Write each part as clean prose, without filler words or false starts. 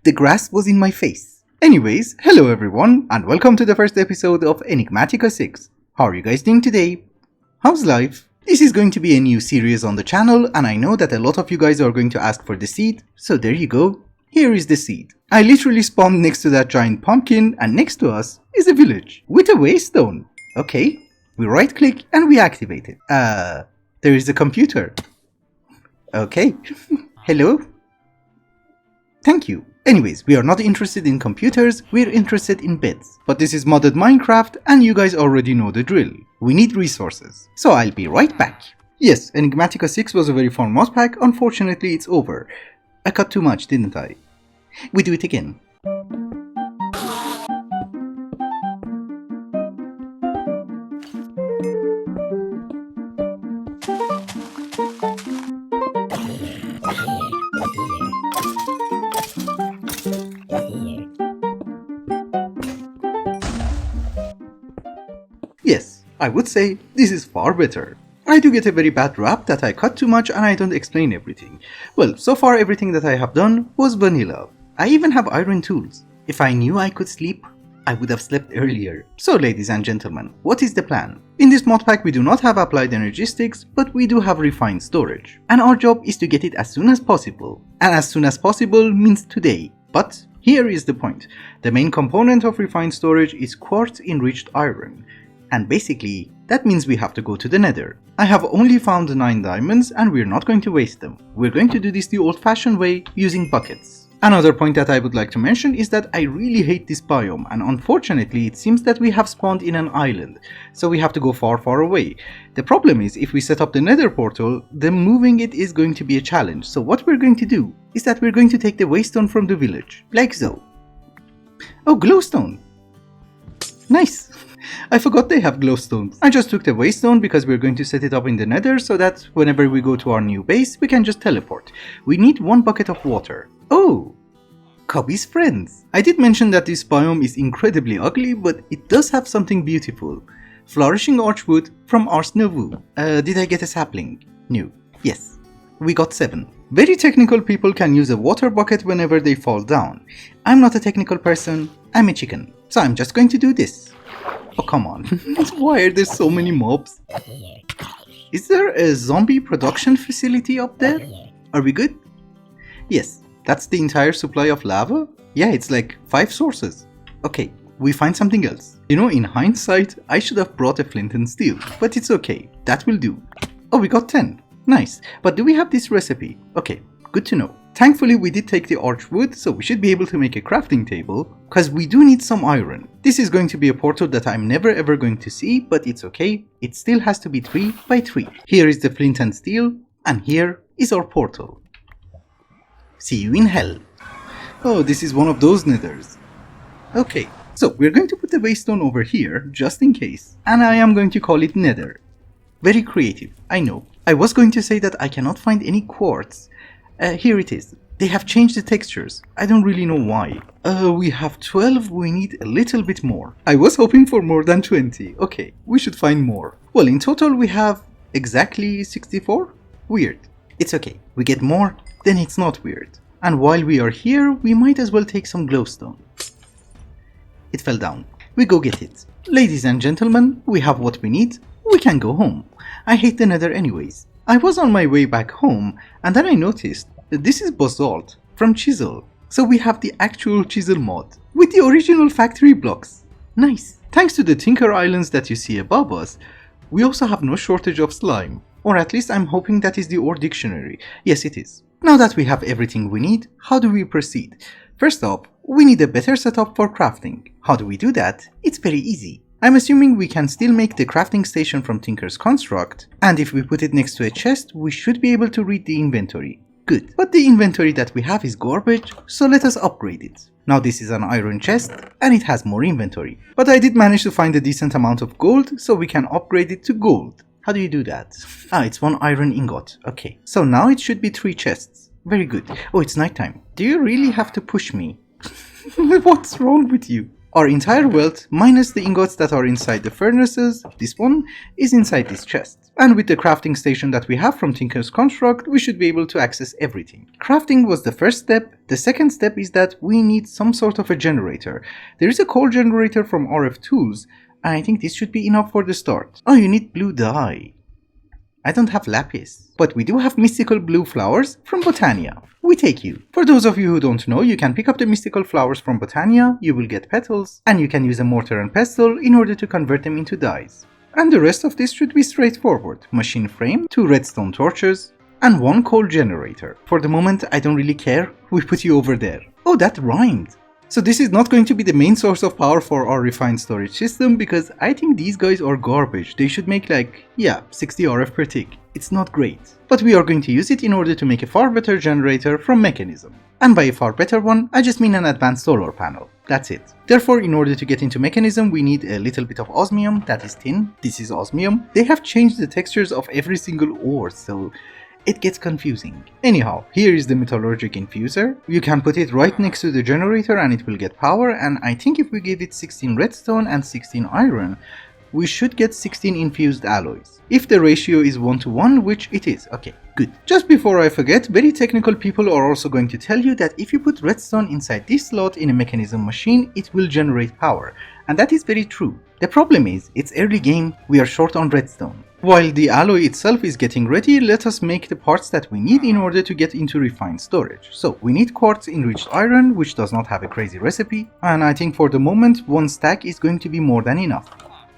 The grass was in my face. Anyways, hello everyone, and welcome to the first episode of Enigmatica 6. How are you guys doing today? How's life? This is going to be a new series on the channel, and I know that a lot of you guys are going to ask for the seed, so there you go. Here is the seed. I literally spawned next to that giant pumpkin, and next to us is a village with a waystone. Okay, we right click and we activate it. There is a computer. Okay, hello? Thank you. Anyways, we are not interested in computers, we're interested in beds. But this is modded Minecraft and you guys already know the drill. We need resources. So I'll be right back. Yes, Enigmatica 6 was a very fun mod pack, unfortunately it's over. I cut too much, didn't I? We do it again. Yes, I would say this is far better. I do get a very bad rap that I cut too much and I don't explain everything. Well, so far everything that I have done was vanilla. I even have iron tools. If I knew I could sleep, I would have slept earlier. So ladies and gentlemen, what is the plan? In this mod pack we do not have applied energistics, but we do have refined storage. And our job is to get it as soon as possible. And as soon as possible means today. But here is the point. The main component of refined storage is quartz enriched iron. And basically, that means we have to go to the Nether. I have only found 9 diamonds and we're not going to waste them. We're going to do this the old-fashioned way, using buckets. Another point that I would like to mention is that I really hate this biome, and unfortunately it seems that we have spawned in an island, so we have to go far away. The problem is, if we set up the Nether portal, then moving it is going to be a challenge. So what we're going to do is that we're going to take the waystone from the village, like so. Oh, glowstone! Nice! I forgot they have glowstones. I just took the waystone because we're going to set it up in the Nether so that whenever we go to our new base, we can just teleport. We need 1 bucket of water. Oh! Cubby's friends. I did mention that this biome is incredibly ugly, but it does have something beautiful. Flourishing archwood from Arsnovu. Did I get a sapling? No. Yes. We got 7. Very technical people can use a water bucket whenever they fall down. I'm not a technical person, I'm a chicken. So I'm just going to do this. Oh, come on. Why are there so many mobs? Is there a zombie production facility up there? Are we good? Yes. That's the entire supply of lava? Yeah, it's like 5 sources. Okay, we find something else. You know, in hindsight, I should have brought a flint and steel. But it's okay. That will do. Oh, we got 10. Nice. But do we have this recipe? Okay, good to know. Thankfully, we did take the archwood, so we should be able to make a crafting table, because we do need some iron. This is going to be a portal that I'm never ever going to see, but it's okay. It still has to be 3 by 3. Here is the flint and steel, and here is our portal. See you in hell. Oh, this is one of those nethers. Okay, so we're going to put the waystone over here, just in case, and I am going to call it Nether. Very creative, I know. I was going to say that I cannot find any quartz. Here it is. They have changed the textures. I don't really know why. We have 12, we need a little bit more. I was hoping for more than 20. Okay, we should find more. Well, in total we have exactly 64? Weird. It's okay. We get more, then it's not weird. And while we are here, we might as well take some glowstone. It fell down. We go get it. Ladies and gentlemen, we have what we need. We can go home. I hate the Nether anyways. I was on my way back home, and then I noticed that this is basalt from chisel. So we have the actual chisel mod with the original factory blocks. Nice. Thanks to the Tinker Islands that you see above us, we also have no shortage of slime. Or at least I'm hoping that is the ore dictionary. Yes, it is. Now that we have everything we need, how do we proceed? First off, we need a better setup for crafting. How do we do that? It's very easy. I'm assuming we can still make the crafting station from Tinker's Construct, and if we put it next to a chest, we should be able to read the inventory. Good. But the inventory that we have is garbage, so let us upgrade it. Now this is an iron chest, and it has more inventory. But I did manage to find a decent amount of gold, so we can upgrade it to gold. How do you do that? Ah, it's 1 iron ingot. Okay. So now it should be 3 chests. Very good. Oh, it's nighttime. Do you really have to push me? What's wrong with you? Our entire wealth, minus the ingots that are inside the furnaces, this one, is inside this chest. And with the crafting station that we have from Tinker's Construct, we should be able to access everything. Crafting was the first step. The second step is that we need some sort of a generator. There is a coal generator from RF Tools, and I think this should be enough for the start. Oh, you need blue dye. I don't have lapis, but we do have mystical blue flowers from Botania. We take you. For those of you who don't know, you can pick up the mystical flowers from Botania, you will get petals, and you can use a mortar and pestle in order to convert them into dyes. And the rest of this should be straightforward. Machine frame, 2 redstone torches, and 1 coal generator. For the moment, I don't really care. We put you over there. Oh, that rhymed. So this is not going to be the main source of power for our refined storage system because I think these guys are garbage. They should make like, 60 RF per tick. It's not great. But we are going to use it in order to make a far better generator from Mechanism. And by a far better one, I just mean an advanced solar panel. That's it. Therefore, in order to get into Mechanism, we need a little bit of osmium, that is tin. This is osmium. They have changed the textures of every single ore, so it gets confusing. Anyhow, here is the metallurgic infuser. You can put it right next to the generator and it will get power, and I think if we give it 16 redstone and 16 iron, we should get 16 infused alloys. If the ratio is 1:1, which it is. Okay, good. Just before I forget, very technical people are also going to tell you that if you put redstone inside this slot in a Mechanism machine, it will generate power. And that is very true. The problem is, it's early game, we are short on redstone. While the alloy itself is getting ready, let us make the parts that we need in order to get into refined storage. So we need quartz enriched iron, which does not have a crazy recipe, and I think for the moment 1 stack is going to be more than enough.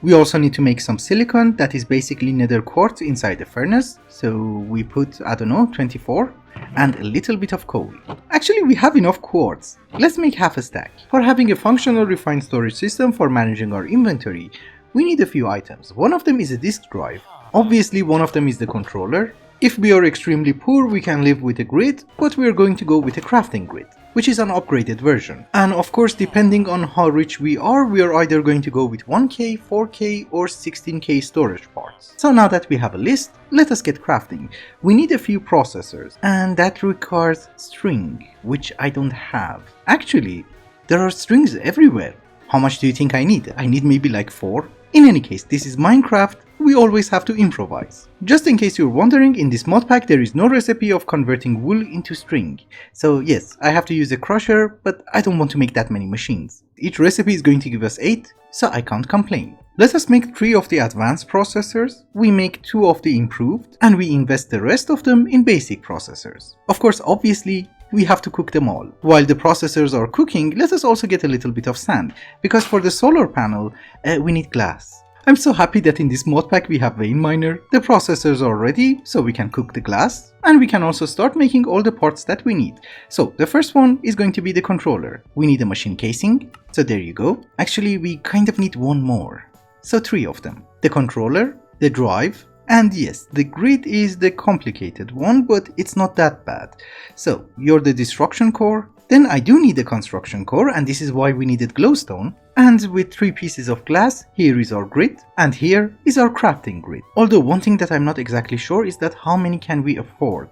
We also need to make some silicon, that is basically nether quartz inside the furnace, so we put, I don't know, 24, and a little bit of coal. Actually, we have enough quartz. Let's make half a stack. For having a functional refined storage system for managing our inventory, we need a few items. One of them is a disk drive. Obviously, one of them is the controller. If we are extremely poor, we can live with a grid, but we are going to go with a crafting grid, which is an upgraded version. And of course, depending on how rich we are either going to go with 1K, 4K or 16K storage parts. So now that we have a list, let us get crafting. We need a few processors, and that requires string, which I don't have. Actually, there are strings everywhere. How much do you think I need? I need maybe like 4. In any case, this is Minecraft, we always have to improvise. Just in case you're wondering, in this mod pack there is no recipe of converting wool into string. So yes, I have to use a crusher, but I don't want to make that many machines. Each recipe is going to give us 8, so I can't complain. Let us make 3 of the advanced processors, we make 2 of the improved, and we invest the rest of them in basic processors. Of course, obviously, we have to cook them all. While the processors are cooking, let us also get a little bit of sand, because for the solar panel, we need glass. I'm so happy that in this mod pack we have Vein Miner. The processors are ready, so we can cook the glass, and we can also start making all the parts that we need. So the first one is going to be the controller. We need a machine casing, so there you go. Actually, we kind of need 1 more. So 3 of them. The controller, the drive, and yes, the grid is the complicated one, but it's not that bad. So you're the destruction core, then I do need a construction core, and this is why we needed glowstone. And with 3 pieces of glass, here is our grid, and here is our crafting grid. Although one thing that I'm not exactly sure is that how many can we afford.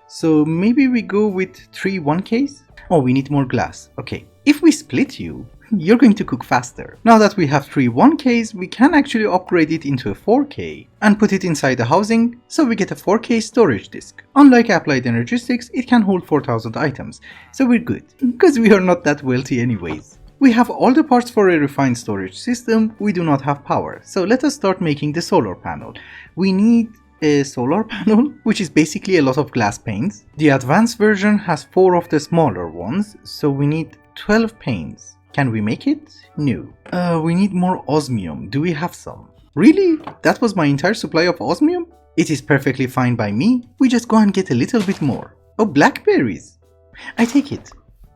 So maybe we go with 3 1Ks? Oh, we need more glass. Okay, if we split you, you're going to cook faster. Now that we have 3 1Ks, we can actually upgrade it into a 4K and put it inside the housing, so we get a 4K storage disk. Unlike Applied Energistics, it can hold 4000 items, so we're good, because we are not that wealthy anyways. We have all the parts for a refined storage system, we do not have power, so let us start making the solar panel. We need a solar panel, which is basically a lot of glass panes. The advanced version has 4 of the smaller ones, so we need 12 panes. Can we make it? No. We need more osmium. Do we have some? Really? That was my entire supply of osmium? It is perfectly fine by me. We just go and get a little bit more. Oh, blackberries. I take it.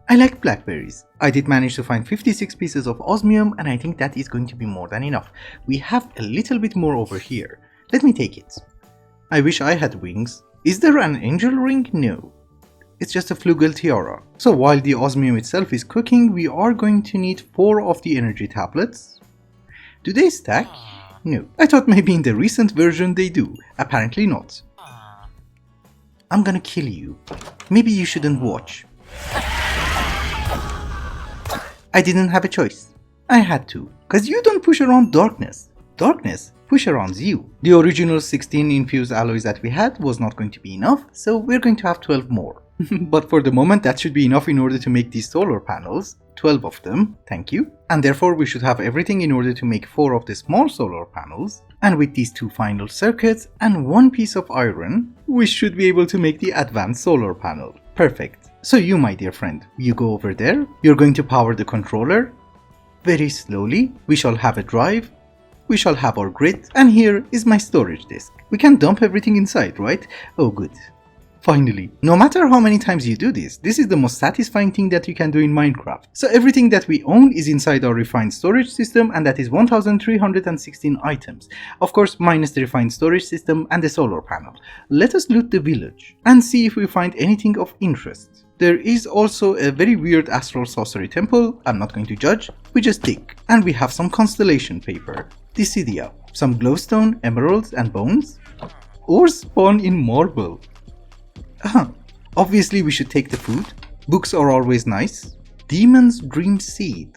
I like blackberries. I did manage to find 56 pieces of osmium, and I think that is going to be more than enough. We have a little bit more over here. Let me take it. I wish I had wings. Is there an angel ring? No. It's just a flugel tiara. So while the osmium itself is cooking, we are going to need 4 of the energy tablets. Do they stack? No. I thought maybe in the recent version they do. Apparently not. I'm gonna kill you. Maybe you shouldn't watch. I didn't have a choice. I had to, cause you don't push around darkness. Darkness push around you. The original 16 infused alloys that we had was not going to be enough, so we're going to have 12 more. But for the moment that should be enough in order to make these solar panels, 12 of them, thank you. And therefore we should have everything in order to make 4 of the small solar panels. And with these 2 final circuits and 1 piece of iron, we should be able to make the advanced solar panel. Perfect. So you, my dear friend, you go over there, you're going to power the controller. Very slowly, we shall have a drive, we shall have our grid, and here is my storage disk. We can dump everything inside, right? Oh good. Finally, no matter how many times you do this, this is the most satisfying thing that you can do in Minecraft. So everything that we own is inside our refined storage system, and that is 1316 items. Of course, minus the refined storage system and the solar panel. Let us loot the village and see if we find anything of interest. There is also a very weird astral sorcery temple. I'm not going to judge, we just dig. And we have some constellation paper, Dissidia, some glowstone, emeralds and bones. Ores spawn in marble. Obviously we should take the food. Books are always nice. Demon's Dream Seed.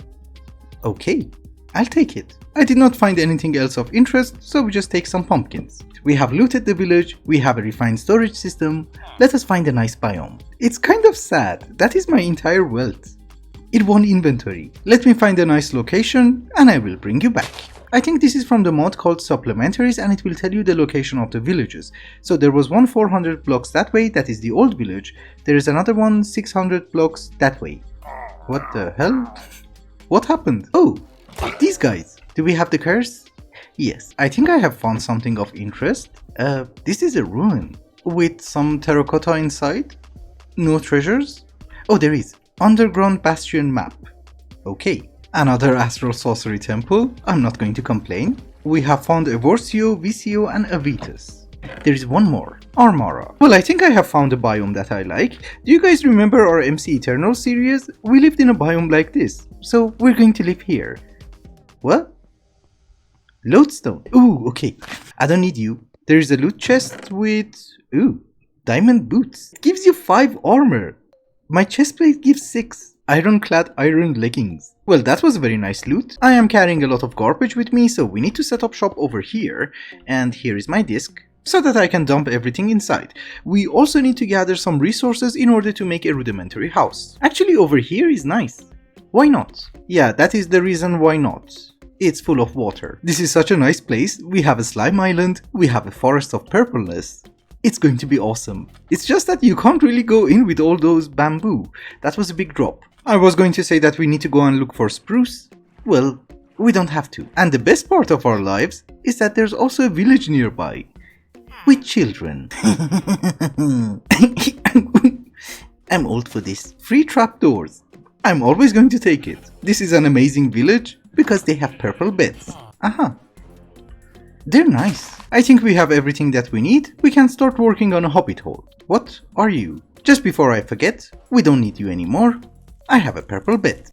Okay, I'll take it. I did not find anything else of interest, so we just take some pumpkins. We have looted the village, we have a refined storage system. Let us find a nice biome. It's kind of sad, that is my entire wealth. It won inventory. Let me find a nice location and I will bring you back. I think this is from the mod called Supplementaries, and it will tell you the location of the villages. So there was one 400 blocks that way, that is the old village. There is another one 600 blocks that way. What the hell? What happened? Oh, these guys. Do we have the curse? Yes, I think I have found something of interest. This is a ruin with some terracotta inside. No treasures? Oh, there is. Underground Bastion map. Okay. Another astral sorcery temple. I'm not going to complain. We have found Evorsio, Visio and Avitus. There is one more. Armara. Well, I think I have found a biome that I like. Do you guys remember our MC Eternal series? We lived in a biome like this. So we're going to live here. What? Lodestone. Ooh, okay. I don't need you. There is a loot chest with... Ooh, diamond boots. It gives you 5 armor. My chestplate gives 6. Ironclad iron leggings. Well, that was a very nice loot. I am carrying a lot of garbage with me, so we need to set up shop over here. And here is my disk, so that I can dump everything inside. We also need to gather some resources in order to make a rudimentary house. Actually, over here is nice. Why not? Yeah, that is the reason why not. It's full of water. This is such a nice place. We have a slime island, we have a forest of purpleness. It's going to be awesome. It's just that you can't really go in with all those bamboo. That was a big drop. I was going to say that we need to go and look for spruce. Well, we don't have to. And the best part of our lives is that there's also a village nearby. With children. I'm old for this. Free trapdoors. I'm always going to take it. This is an amazing village because they have purple beds. Aha. They're nice. I think we have everything that we need. We can start working on a hobbit hole. What are you? Just before I forget, we don't need you anymore. I have a purple bed.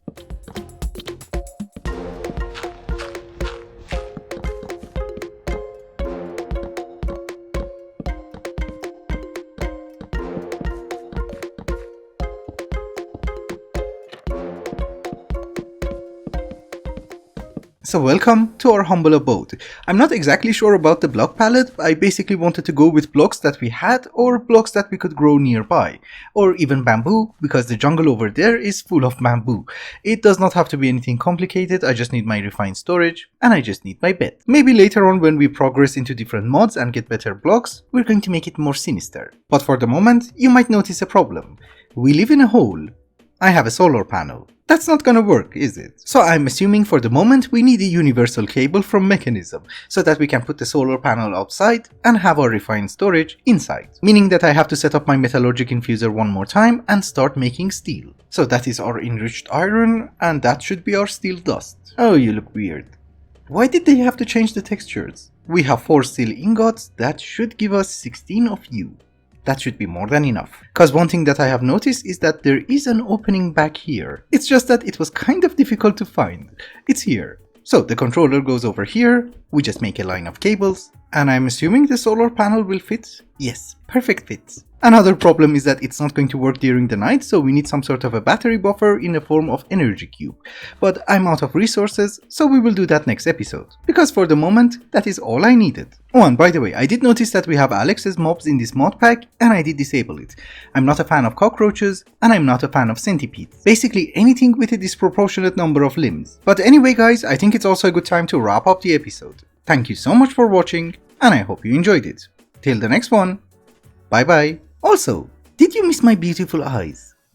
So welcome to our humble abode. I'm not exactly sure about the block palette. I basically wanted to go with blocks that we had or blocks that we could grow nearby. Or even bamboo, because the jungle over there is full of bamboo. It does not have to be anything complicated. I just need my refined storage and I just need my bed. Maybe later on when we progress into different mods and get better blocks, we're going to make it more sinister. But for the moment, you might notice a problem. We live in a hole. I have a solar panel. That's not gonna work, is it? So I'm assuming for the moment we need a universal cable from Mechanism, so that we can put the solar panel outside and have our refined storage inside. Meaning that I have to set up my metallurgic infuser one more time and start making steel. So that is our enriched iron, and that should be our steel dust. Oh, you look weird. Why did they have to change the textures? We have 4 steel ingots, that should give us 16 of you. That should be more than enough. Cause one thing that I have noticed is that there is an opening back here. It's just that it was kind of difficult to find. It's here. So the controller goes over here, we just make a line of cables, And I'm assuming the solar panel will fit? Yes, perfect fit. Another problem is that it's not going to work during the night, so we need some sort of a battery buffer in the form of energy cube. But I'm out of resources, so we will do that next episode. Because for the moment, that is all I needed. Oh, and by the way, I did notice that we have Alex's mobs in this mod pack, and I did disable it. I'm not a fan of cockroaches, and I'm not a fan of centipedes. Basically anything with a disproportionate number of limbs. But anyway guys, I think it's also a good time to wrap up the episode. Thank you so much for watching, and I hope you enjoyed it. Till the next one, bye bye. Also, did you miss my beautiful eyes?